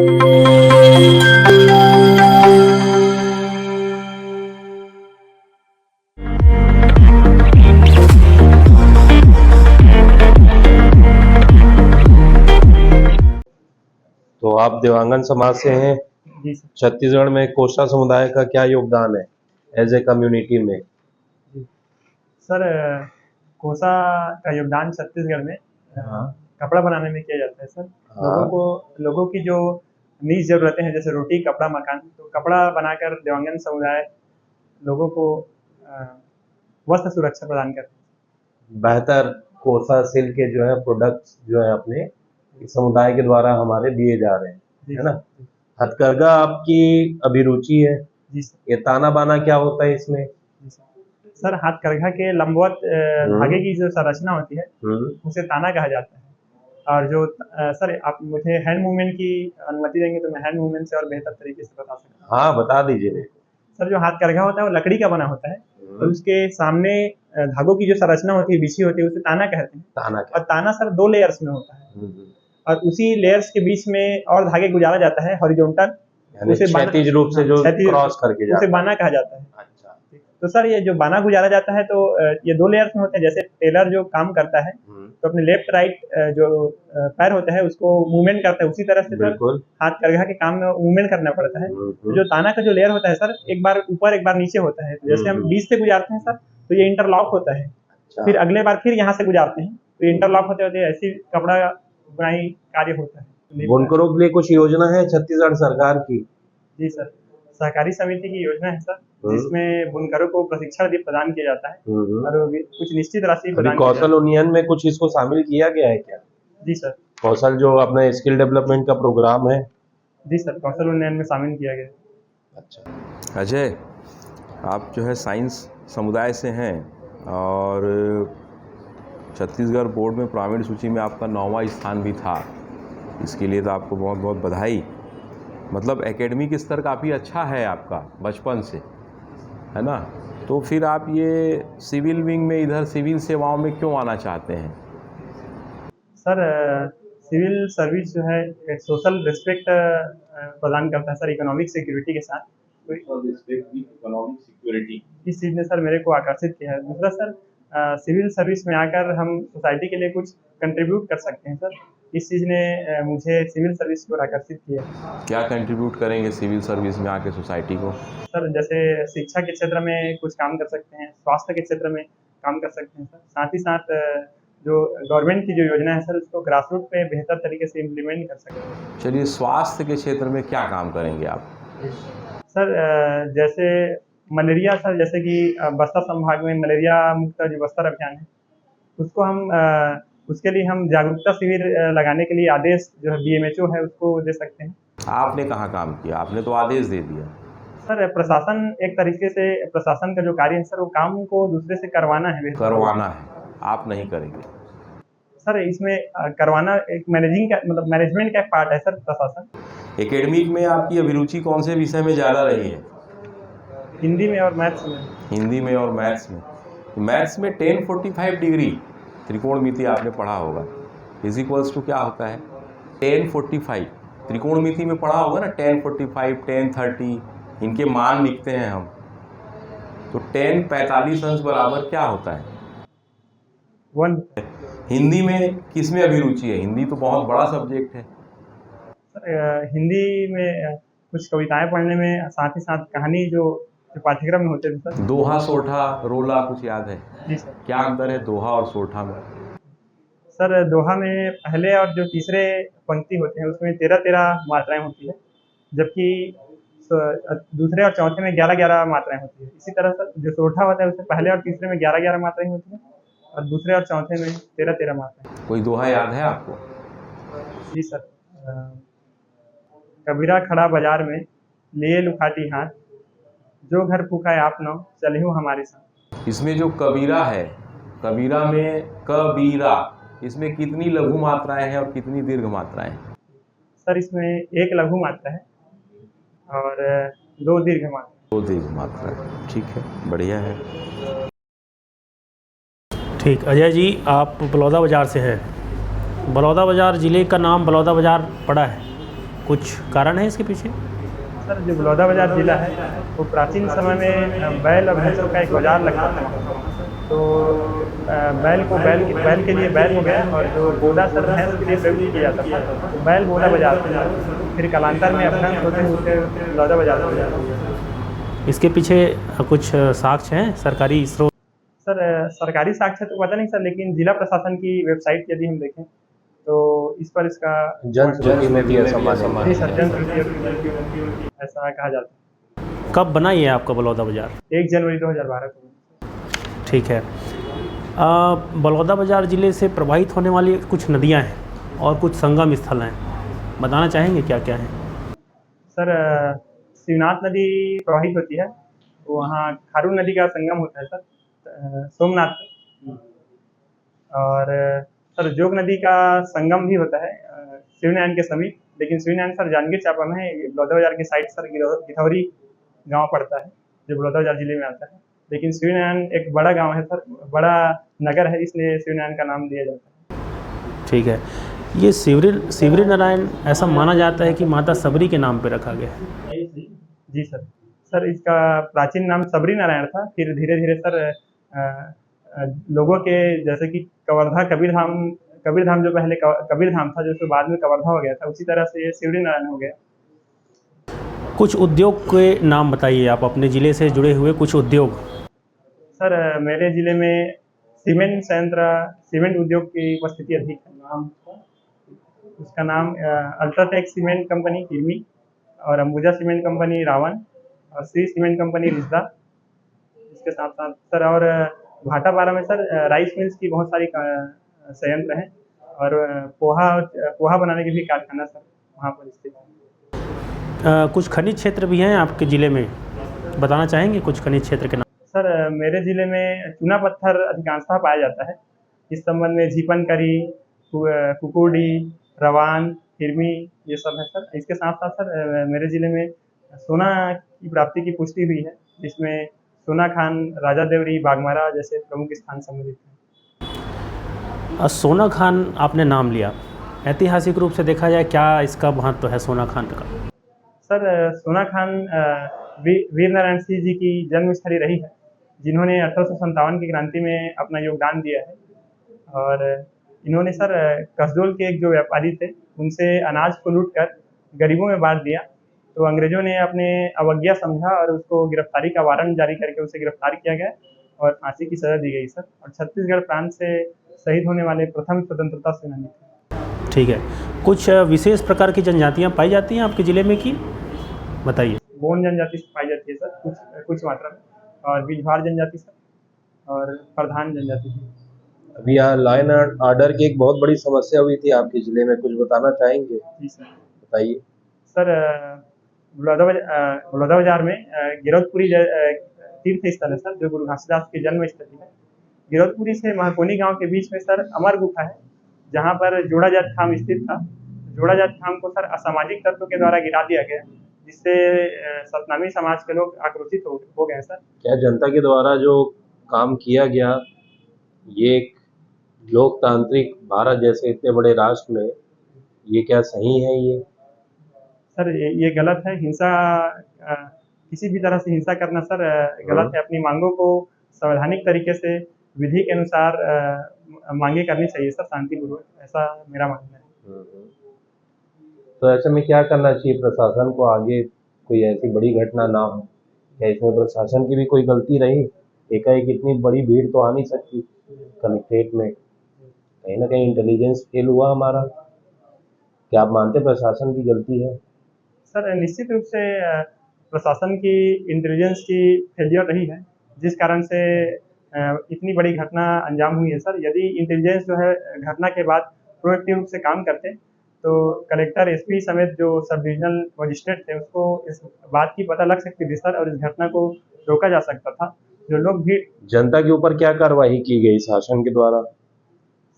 तो आप देवांगन समाज से हैं। जी सर। छत्तीसगढ़ में कोसा समुदाय का क्या योगदान है एज ए कम्युनिटी में? जी सर, कोसा का योगदान छत्तीसगढ़ में हाँ। कपड़ा बनाने में किया जाता है सर। हाँ। लोगों की जो निजी ज़रूरतें हैं, जैसे रोटी, कपड़ा, मकान, तो कपड़ा बनाकर देवांगन समुदाय लोगों को वस्त्र सुरक्षा प्रदान करते हैं। बेहतर कोसा सिल्क के जो है प्रोडक्ट्स जो है अपने समुदाय के द्वारा हमारे दिए जा रहे हैं, है ना? हथकरघा आपकी अभिरुचि है। जी सर। ये ताना बाना क्या होता है इसमें? जी सर, हाथकरघा के लंबवत धागे की जो संरचना होती है उसे ताना कहा जाता है। और जो सर, आप मुझे हैंड मूवमेंट की अनुमति देंगे तो मैं हैंड मूवमेंट से और बेहतर तरीके से बता सकता हूँ। हाँ, बता दीजिए। सर, जो हाथकरघा होता है वो लकड़ी का बना होता है और उसके सामने धागों की जो संरचना होती है, बिछी होती है, उसे ताना कहते हैं। ताना और ताना सर 2 लेयर्स में होता है और उसी लेयर्स के बीच में और धागे गुजारा जाता है हॉरिजॉन्टल, उसे क्षैतिज रूप से जो क्रॉस करके जाता है, उसे बाना कहा जाता है। अच्छा। तो सर, ये जो बाना गुजारा जाता है तो ये 2 लेयर्स में होते हैं। जैसे टेलर जो काम करता है तो अपने लेफ्ट राइट जो पैर होता है उसको मूवमेंट करता है, उसी तरह से सर हाथकरघा के काम में मूवमेंट करना पड़ता है। तो जो ताना का जो लेयर होता है सर, एक बार ऊपर एक बार नीचे होता है। जैसे हम बीच से गुजारते हैं सर तो ये इंटरलॉक होता है, फिर अगले बार फिर यहाँ से गुजारते हैं तो इंटरलॉक होते होते ऐसी कपड़ा बुनाई कार्य होता है। बुनकरों के लिए कुछ योजना है छत्तीसगढ़ सरकार की? जी सर, सहकारी समिति की योजना है सर, जिसमें बुनकरों को प्रशिक्षण भी प्रदान किया जाता है और कुछ निश्चित राशि प्रदान की जाती है। कौशल उन्नयन में कुछ इसको शामिल किया गया है क्या? जी सर। कौशल जो अपना स्किल डेवलपमेंट का प्रोग्राम है? जी सर, कौशल उन्नयन में शामिल किया गया। अच्छा अजय, आप जो है साइंस समुदाय से हैं और छत्तीसगढ़ बोर्ड में प्रावीण्य सूची में आपका 9वां स्थान भी था। इसके लिए तो आपको बहुत बहुत बधाई। मतलब एकेडमिक स्तर काफ़ी अच्छा है आपका बचपन से, है ना? तो फिर आप ये सिविल विंग में, इधर सिविल सेवाओं में क्यों आना चाहते हैं? सर, सिविल सर्विस जो है एक सोशल रिस्पेक्ट प्रदान करता है सर, इकोनॉमिक सिक्योरिटी के साथ। इकोनॉमिक सिक्योरिटी इस चीज़ ने सर मेरे को आकर्षित किया है। दूसरा सर, सिविल सर्विस में आकर हम सोसाइटी के लिए कुछ कंट्रीब्यूट कर सकते हैं सर। इस चीज़ ने मुझे सिविल सर्विस की ओर आकर्षित किया। क्या कंट्रीब्यूट करेंगे सिविल सर्विस में आके सोसाइटी को? सर, जैसे शिक्षा के क्षेत्र में कुछ काम कर सकते हैं, स्वास्थ्य के क्षेत्र में काम कर सकते हैं सर। साथ ही साथ जो गवर्नमेंट की जो योजना है सर, उसको ग्रास रूट पे बेहतर तरीके से इम्प्लीमेंट कर सकते हैं। चलिए, स्वास्थ्य के क्षेत्र में क्या काम करेंगे आप? सर, जैसे मलेरिया सर, जैसे कि बस्तर संभाग में मलेरिया मुक्त जो बस्तर अभियान है, उसको हम उसके लिए हम जागरूकता शिविर लगाने के लिए आदेश जो है BMHO है उसको दे सकते हैं। आपने कहाँ काम किया? आपने तो आदेश दे दिया। सर, प्रशासन एक तरीके से प्रशासन का जो कार्य है सर, वो काम को दूसरे से करवाना है। करवाना है, आप नहीं करेंगे? सर, इसमें करवाना एक मैनेजमेंट का एक पार्ट है सर, प्रशासन। एकेडमिक में आपकी अभिरुचि कौन से विषय में ज़्यादा रही है? हिंदी में और मैथ्स में। हिंदी में और मैथ्स में। मैथ्स में 1045 डिग्री त्रिकोणमिति आपने पढ़ा होगा। इज इक्वल्स टू क्या होता है? 1045 त्रिकोणमिति में पढ़ा होगा ना, 1045, 1030, इनके मान लिखते हैं हम। तो 1045 अंश बराबर क्या होता है? 1। हिंदी में किस में अभिरुचि है? हिंदी तो बहुत बड़ा सब्जेक्ट है। सर, हिंदी में कुछ कविताएं पढ़ने में, साथ ही साथ कहानी जो पाठ्यक्रम में होते थे सर। दोहा, सोठा, रोला कुछ याद है? जी सर। क्या अंतर है दोहा और सोठा में? सर, दोहा में पहले और जो तीसरे पंक्ति होते हैं उसमें 13-13 मात्राएं होती है, जबकि दूसरे और चौथे में 11-11 मात्राएं होती है। इसी तरह सर, जो सोठा होता है उसमें पहले और तीसरे में 11-11 मात्राएं होती हैं और दूसरे और चौथे में 13-13 मात्राएं। कोई दोहा याद है आपको? जी सर, कबीरा खड़ा बाजार में लिए लुखाटी हाथ, जो घर फूका है आप नौ चले हूँ हमारे साथ। इसमें जो कबीरा है, कबीरा में कबीरा, इसमें कितनी लघु मात्राएं हैं और कितनी दीर्घ मात्राएं हैं? सर, इसमें 1 लघु मात्रा है और 2 दीर्घ मात्रा। 2 दीर्घ मात्रा। ठीक है, बढ़िया है। ठीक। अजय जी, आप बलौदाबाजार से हैं। बलौदाबाजार ज़िले का नाम बलौदाबाजार पड़ा है। कुछ कारण है इसके पीछे? सर जो बलौदाबाजार जिला है वो प्राचीन समय में बैल और भैंसों का एक बाजार लगता था। तो बैल के लिए बैल हो गया, और जो बोदा सर भैंस के लिए प्रयोग किया जाता था तो बैल बोदा बाजार था। फिर कालांतर में अपभ्रंश होते होते बलौदाबाजार हो गया। इसके पीछे कुछ साक्ष्य हैं, सरकारी स्रोत? सर सरकारी साक्ष्य तो पता नहीं सर, लेकिन जिला प्रशासन की वेबसाइट यदि हम देखें तो इस पर इसका जनश्रुति में भी ऐसा माना जी सर, जनश्रुति ऐसा कहा जाता है। कब बना ये आपका बलौदाबाजार? 1 जनवरी 2012 को। ठीक है। बलौदाबाजार ज़िले से प्रवाहित होने वाली कुछ नदियां हैं और कुछ संगम स्थल हैं, बताना चाहेंगे क्या क्या हैं? सर शिवनाथ नदी प्रवाहित होती है, तो वहाँ खारून नदी का संगम होता है सर, सोमनाथ। और सर जोग नदी का संगम भी होता है शिवनारायण के समीप, लेकिन शिवनारायण सर जांजगीर चांपा में है। बलौदाबाजार की साइड सर गिधौरी गांव पड़ता है जो बलौदाबाजार जिले में आता है, लेकिन शिवनारायण एक बड़ा गांव है सर, बड़ा नगर है, इसलिए शिवनारायण का नाम दिया जाता है। ठीक है। ये शिवरी नारायण ऐसा माना जाता है कि माता सबरी के नाम पे रखा गया है। जी सर। सर इसका प्राचीन नाम सबरी नारायण था, फिर धीरे धीरे सर लोगों के जैसे कि कवर्धा कबीर धाम जो पहले कबीर धाम था, जो उसके बाद में कवर्धा हो गया था, उसी तरह से ये शिवरी नारायण हो गया। कुछ उद्योग के नाम बताइए आप, अपने ज़िले से जुड़े हुए कुछ उद्योग। सर मेरे ज़िले में सीमेंट संयंत्र, सीमेंट उद्योग की उपस्थिति अधिक है। उसका नाम अल्ट्राटेक सीमेंट कंपनी किरमी, और अंबुजा सीमेंट कंपनी रावण, और श्री सीमेंट कंपनी रिश्दा। इसके साथ साथ सर और भाटापारा में सर राइस मिल्स की बहुत सारी संयंत्र हैं, और पोहा बनाने के भी कारखाना सर वहाँ पर स्थित है। कुछ खनिज क्षेत्र भी हैं आपके ज़िले में, बताना चाहेंगे कुछ खनिज क्षेत्र के नाम? सर मेरे ज़िले में चूना पत्थर अधिकांशतः पाया जाता है। इस संबंध में झीपनकरी, कुकुडी, रवान, किरमी ये सब है सर। इसके साथ साथ सर मेरे ज़िले में सोना की प्राप्ति की पुष्टि हुई है, जिसमें सोना खान, राजा देवरी, बाघमारा जैसे प्रमुख स्थान सम्मिलित हैं। सोना खान आपने नाम लिया, ऐतिहासिक रूप से देखा जाए क्या इसका महत्व है सोना खान का? सर सोना खान वीर नारायण सिंह जी की जन्मस्थली रही है, जिन्होंने 1857 की क्रांति में अपना योगदान दिया है। और इन्होंने सर कसडोल के एक जो व्यापारी थे, उनसे अनाज को लूट कर गरीबों में बांट दिया, तो अंग्रेजों ने अपने अवज्ञा समझा और उसको गिरफ्तारी का वारंट जारी करके उसे गिरफ्तार किया गया और फांसी की सजा दी गई सर। और छत्तीसगढ़ प्रांत से शहीद होने वाले प्रथम स्वतंत्रता सेनानी थे। ठीक है। कुछ विशेष प्रकार की जनजातियाँ पाई जाती हैं आपके ज़िले में की, बताइए? गोंड जनजाति पाई जाती है सर कुछ मात्रा में, और बिजभार जनजाति सर, और प्रधान जनजाति। अभी यहाँ लाइन ऑर्डर की एक बहुत बड़ी समस्या हुई थी आपके जिले में, कुछ बताना चाहेंगे? जी सर, बताइए। सर बलौदाबाजार में गिरौदपुरी तीर्थ स्थल है सर, जो गुरु घासीदास के जन्म स्थली है। गिरौदपुरी से महकोनी गांव के बीच में सर अमर गुफा है, जहां पर जोड़ाजात खाम स्थित था। जोड़ाजात खाम को सर असामाजिक तत्वों के द्वारा गिरा दिया गया, जिससे सतनामी समाज के लोग आक्रोशित हो गए सर। क्या जनता के द्वारा जो काम किया गया, ये एक लोकतांत्रिक भारत जैसे इतने बड़े राष्ट्र में ये क्या सही है? ये सर ये गलत है। हिंसा किसी भी तरह से हिंसा करना सर गलत है। अपनी मांगों को संवैधानिक तरीके से विधि के अनुसार मांगे करनी चाहिए सर, शांतिपूर्वक, ऐसा मेरा मानना है। तो ऐसे में क्या करना चाहिए प्रशासन को, आगे कोई ऐसी बड़ी घटना ना हो? क्या इसमें प्रशासन की भी कोई गलती रही? एकाएक इतनी बड़ी भीड़ तो आ नहीं सकती कलेक्ट्रेट में, कहीं ना कहीं इंटेलिजेंस फेल हुआ हमारा। क्या आप मानते प्रशासन की गलती है? सर निश्चित रूप से प्रशासन की इंटेलिजेंस की फेलियर रही है, जिस कारण से इतनी बड़ी घटना अंजाम हुई है सर। यदि इंटेलिजेंस जो है घटना के बाद प्रोएक्टिव रूप से काम करते, तो कलेक्टर, एसपी समेत जो सब डिविजनल मजिस्ट्रेट थे, उसको इस बात की पता लग सकती थी सर, और इस घटना को रोका जा सकता था। जो लोग भी जनता के ऊपर क्या कार्रवाई की गई शासन के द्वारा?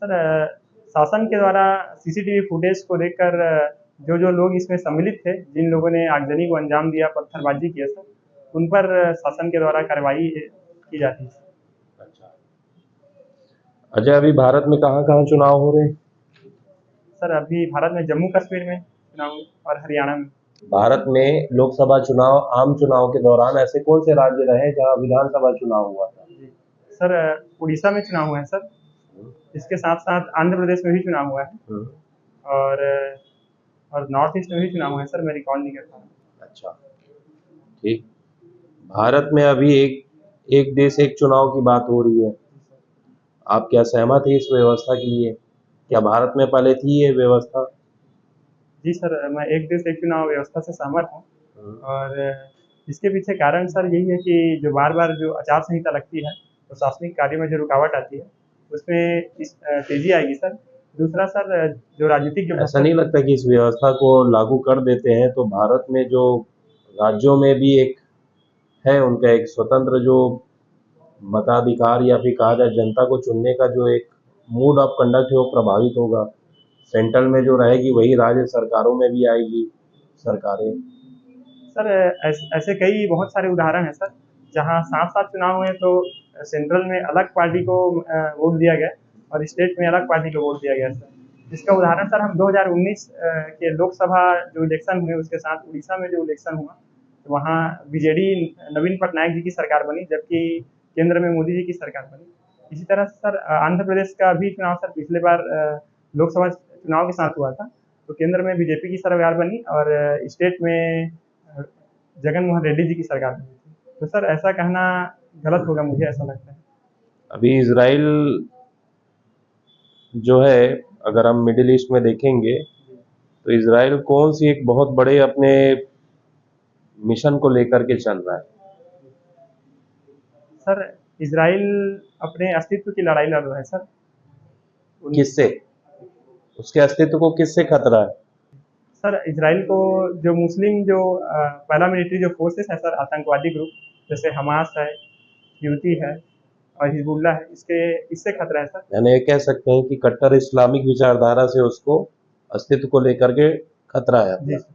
सर शासन के द्वारा सीसीटीवी फुटेज को देखकर जो लोग इसमें सम्मिलित थे, जिन लोगों ने आगजनी को अंजाम दिया, पत्थरबाजी किया सर, उन पर शासन के द्वारा कार्रवाई की जाती है। अच्छा अजय, अभी भारत में कहाँ कहाँ चुनाव हो रहे हैं? सर अभी भारत में जम्मू कश्मीर में, चुनाव में और हरियाणा में। भारत में लोकसभा चुनाव, आम चुनाव के दौरान ऐसे कौन से राज्य रहे जहां विधानसभा चुनाव हुआ था? जी सर, उड़ीसा में चुनाव हुआ है सर, इसके साथ साथ आंध्र प्रदेश में भी चुनाव हुआ है और नॉर्थ ईस्ट में भी चुनाव हुआ है सर, मैं रिकॉल नहीं कर पा रहा। अच्छा, ठीक। भारत में अभी एक एक देश एक चुनाव की बात हो रही है, आप क्या सहमत हैं इस व्यवस्था के लिए? क्या भारत में पहले थी ये व्यवस्था? जी सर, मैं एक देश एक चुनाव व्यवस्था से सहमत हूँ और इसके पीछे कारण सर यही है कि जो बार-बार जो आचार संहिता लगती है, प्रशासनिक कार्य में जो रुकावट आती है, उसमें तेज़ी आएगी सर। दूसरा सर, जो राजनीतिक जो ऐसा नहीं लगता कि इस व्यवस्था को लागू कर देते हैं तो भारत में जो राज्यों में भी एक है उनका एक स्वतंत्र जो मताधिकार या फिर कहा जाए जनता को चुनने का जो एक मोड ऑफ कंडक्ट है वो प्रभावित होगा। सेंट्रल में जो रहेगी वही राज्य सरकारों में भी आएगी सरकारें। सर, ऐसे कई बहुत सारे उदाहरण हैं सर, जहाँ साथ-साथ चुनाव हुए तो सेंट्रल में अलग पार्टी को वोट दिया गया और स्टेट में अलग पार्टी को वोट दिया गया सर। इसका उदाहरण सर हम 2019 के लोकसभा जो इलेक्शन हुए उसके साथ उड़ीसा में जो इलेक्शन हुआ, तो वहाँ बीजेडी नवीन पटनायक जी की सरकार बनी, जबकि केंद्र में मोदी जी की सरकार बनी। इसी तरह से सर आंध्र प्रदेश का भी चुनाव सर पिछले बार लोकसभा चुनाव के साथ हुआ था, तो केंद्र में बीजेपी की सरकार बनी और स्टेट में जगन मोहन रेड्डी जी की सरकार बनी थी। तो सर ऐसा कहना गलत होगा, मुझे ऐसा लगता है। अभी इज़राइल जो है अगर हम मिडिल ईस्ट में देखेंगे तो इज़राइल कौन सी एक बहुत बड़े अपने मिशन को लेकर के चल रहा है? सर इज़राइल अपने अस्तित्व की लड़ाई लड़ रहा है सर। किससे? उसके अस्तित्व को किससे खतरा है? सर इज़राइल को जो मुस्लिम जो पैरामिलिट्री जो फोर्सेस है सर, आतंकवादी ग्रुप जैसे हमास है, ह्यूती है और हिजबुल्लाह है, इससे खतरा है सर। यानी ये कह सकते हैं कि कट्टर इस्लामिक विचारधारा से उसको अस्तित्व को लेकर के खतरा है। जी सर।